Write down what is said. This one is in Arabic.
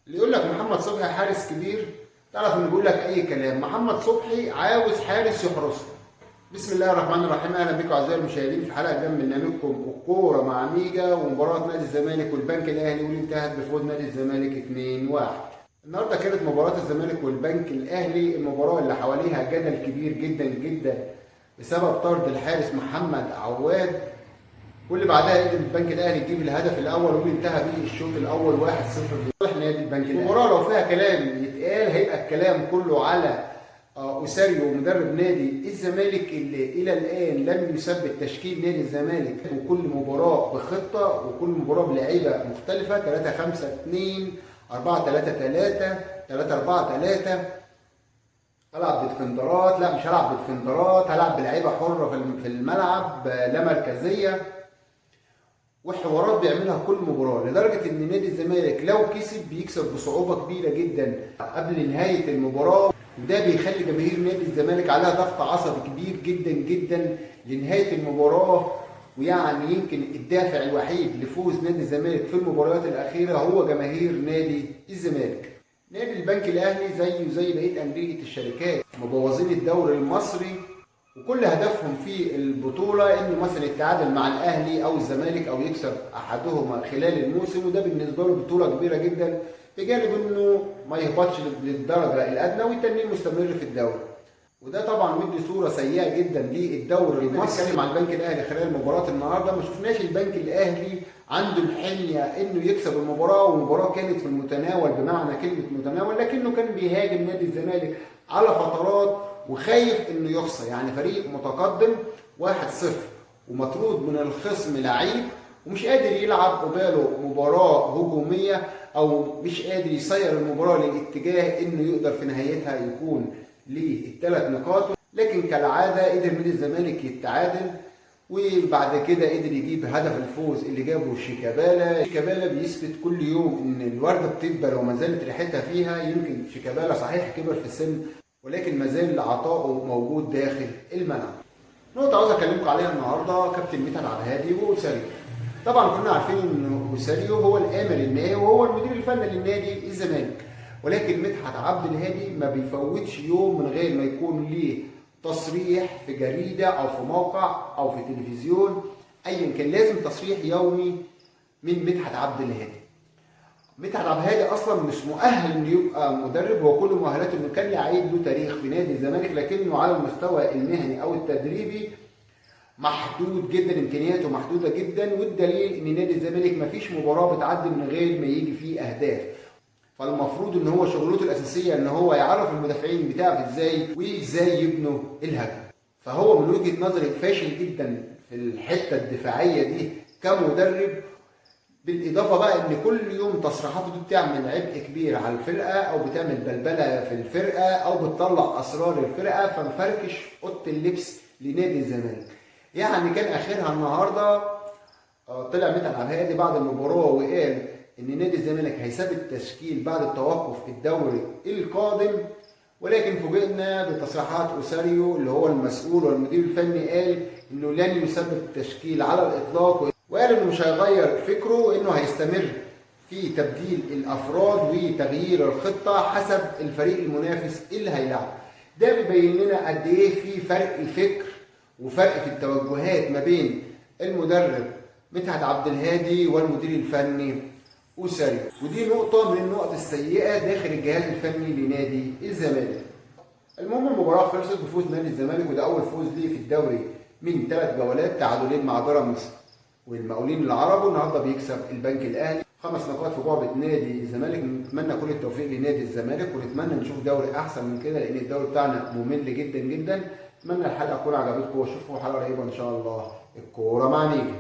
اللي يقول لك محمد صبحي حارس كبير تعرف انه بيقول لك اي كلام. محمد صبحي عاوز حارس يحرسه. بسم الله الرحمن الرحيم. اهلا بكم اعزائي المشاهدين في حلقه جديده من برنامجكم الكوره مع ميجا ومباراه نادي الزمالك والبنك الاهلي واللي انتهت بفوز نادي الزمالك 2-1. النهارده كانت مباراه الزمالك والبنك الاهلي المباراه اللي حواليها جدل كبير جدا جدا بسبب طرد الحارس محمد عواد، واللي بعدها قدر البنك الاهلي يجيب الهدف الاول واللي انتهى بيه الشوط الاول 1-0 لصالح نادي البنك الاهلي. المباراه لو فيها كلام يتقال هيبقى الكلام كله على اوساريو مدرب نادي الزمالك اللي الى الان لم يثبت تشكيل نادي الزمالك، وكل مباراه بخطه وكل مباراه بلعيبه مختلفه 3-5-2 4-3-3 3-4-3. هلعب بالفندرات، لا مش هلعب بالفندرات، هلعب بلعيبه حره في الملعب لا مركزيه، وحوارات بيعملها كل مباراه، لدرجه ان نادي الزمالك لو كسب بيكسب بصعوبه كبيره جدا قبل نهايه المباراه، وده بيخلي جماهير نادي الزمالك عليها ضغط عصبي كبير جدا جدا لنهايه المباراه. ويعني يمكن الدافع الوحيد لفوز نادي الزمالك في المباريات الاخيره هو جماهير نادي الزمالك. نادي البنك الاهلي زيه زي بقيه انديه الشركات مبوظين الدوري المصري، وكل هدفهم في البطوله انه مثلا يتعادل مع الاهلي او الزمالك او يكسب احدهما خلال الموسم، وده بالنسبه له بطوله كبيره جدا بجانب انه ما يهبطش للدرجه الادنى ويتنيه مستمر في الدوري. وده طبعا مدي صوره سيئه جدا للدوري المصري. بنتكلم عن البنك الاهلي خلال مباراه النهارده، ما شفناش البنك الاهلي عنده الحميه انه يكسب المباراه، والمباراه كانت في المتناول بمعنى كلمه متناول، لكنه كان بيهاجم نادي الزمالك على فترات وخايف انه يخسر. يعني فريق متقدم 1-0 ومطرود من الخصم لعيب ومش قادر يلعب قباله مباراه هجوميه، او مش قادر يسير المباراه للاتجاه انه يقدر في نهايتها يكون ليه الثلاث نقاط. لكن كالعاده قدر نادي الزمالك يتعادل، وبعد كده قدر يجيب هدف الفوز اللي جابه شيكابالا. شيكابالا بيثبت كل يوم ان الورده بتدبل وما زالت ريحتها فيها. يمكن شيكابالا صحيح كبر في السن ولكن ما زال عطاؤه موجود داخل الملعب. نقطه عاوز اكلمكم عليها النهارده كابتن مدحت عبد الهادي واوساريو. طبعا كلنا عارفين ان اوساريو هو الامر النهائي وهو المدير الفني للنادي الزمالك، ولكن مدحت عبد الهادي ما بيفوتش يوم من غير ما يكون ليه تصريح في جريده او في موقع او في تلفزيون ايا كان، لازم تصريح يومي من مدحت عبد الهادي. مدحت عبد الهادي اصلا مش مؤهل انه يبقى مدرب، هو كل مؤهلاته انه كان لعيب له تاريخ في نادي الزمالك، لكنه على المستوى المهني او التدريبي محدود جدا، امكانياته محدوده جدا. والدليل ان نادي الزمالك ما فيش مباراه بتعدي من غير ما يجي فيه اهداف. فالمفروض ان هو شغلته الاساسيه ان هو يعرف المدافعين بتاعه ازاي وازاي يبنوا الهجمه. فهو من وجهه نظري فاشل جدا في الحته الدفاعيه دي كمدرب، بالاضافه بقى ان كل يوم تصريحاته دي بتعمل عبء كبير على الفرقه او بتعمل بلبله في الفرقه او بتطلع اسرار الفرقه، فمفركش اوضه اللبس لنادي الزمالك. يعني كان اخرها النهارده طلع مدحت عبد الهادي بعد المباراه وقال ان نادي الزمالك هيثبت التشكيل بعد التوقف الدوري القادم، ولكن فوجئنا بتصريحات اوساريو اللي هو المسؤول والمدير الفني، قال انه لن يثبت التشكيل على الاطلاق، وقال انه مش هيغير فكره وانه هيستمر في تبديل الافراد وتغيير الخطه حسب الفريق المنافس اللي هيلعب. ده بيبين لنا قد ايه في فرق الفكر وفرق في التوجهات ما بين المدرب مدحت عبد الهادي والمدير الفني اوساريو، ودي نقطه من النقط السيئه داخل الجهاز الفني لنادي الزمالك. المهم المباراه خلصت بفوز نادي الزمالك، وده اول فوز ليه في الدوري من 3 جولات، تعادلين مع بيراميدز والمقاولين العرب، والنهارده بيكسب البنك الاهلي 5 نقاط في بعبة نادي الزمالك. نتمنى كل التوفيق لنادي الزمالك ونتمنى نشوف دوري احسن من كده لان الدوري بتاعنا ممل جدا جدا. اتمنى الحلقه تكون عجبتكم واشوفكم حلقه قريبه ان شاء الله. الكوره مع نيجي.